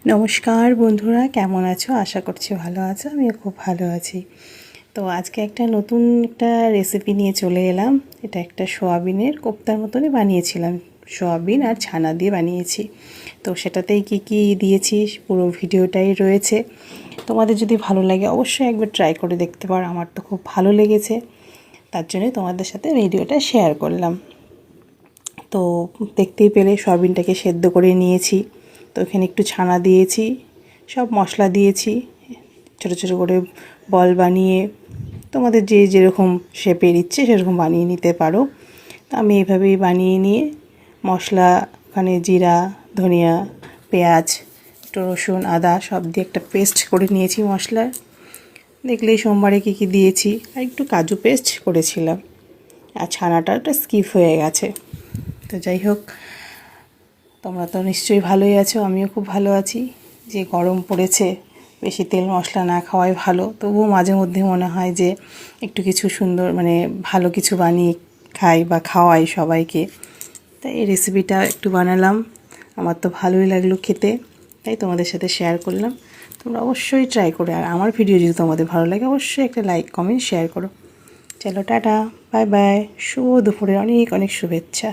নমস্কার বন্ধুরা, কেমন আছো? আশা করছি ভালো আছো। আমিও খুব ভালো আছি। তো আজকে নতুন একটা রেসিপি নিয়ে চলে এলাম। এটা একটা সোয়াবিনের কোপ্তার মতনই বানিয়েছিলাম। সোয়াবিন আর ছানা দিয়ে বানিয়েছি। তো সেটাতেই কি দিয়েছি পুরো ভিডিওটাই রয়েছে। তোমাদের যদি ভালো লাগে অবশ্যই একবার ট্রাই করে দেখতে পারো। আমার তো খুব ভালো লেগেছে, তার জন্য তোমাদের সাথে ভিডিওটা শেয়ার করলাম। তো দেখতেই পেলে সোয়াবিনটাকে সেদ্ধ করে নিয়েছি। তো এখানে একটু ছানা দিয়েছি, সব মশলা দিয়েছি, ছোটো ছোটো করে বল বানিয়ে তোমাদের যে যেরকম শেপের ইচ্ছে সেরকম বানিয়ে নিতে পারো। তো আমি এইভাবেই বানিয়ে নিয়ে মশলা, ওখানে জিরা, ধনিয়া, পেঁয়াজ, একটু রসুন, আদা সব দিয়ে একটা পেস্ট করে নিয়েছি মশলার। দেখলেই সোমবারে কী দিয়েছি, আর একটু কাজু পেস্ট করেছিলাম। আর ছানাটা স্কিপ হয়ে গেছে। তো যাই হোক, তোমরা তো নিশ্চয়ই ভালোই আছো, আমিও খুব ভালো আছি। যে গরম পড়েছে, বেশি তেল মশলা না খাওয়াই ভালো। তবুও মাঝে মধ্যে মনে হয় যে একটু কিছু সুন্দর ভালো কিছু বানিয়ে খাই বা খাওয়াই সবাইকে। তাই এই রেসিপিটা একটু বানালাম, আমার তো ভালোই লাগলো খেতে, তাই তোমাদের সাথে শেয়ার করলাম। তোমরা অবশ্যই ট্রাই করো, আর আমার ভিডিও যদি তোমাদের ভালো লাগে অবশ্যই একটা লাইক, কমেন্ট, শেয়ার করো। চলো টাটা, বাই বাই, শুভ দুপুরে অনেক অনেক শুভেচ্ছা।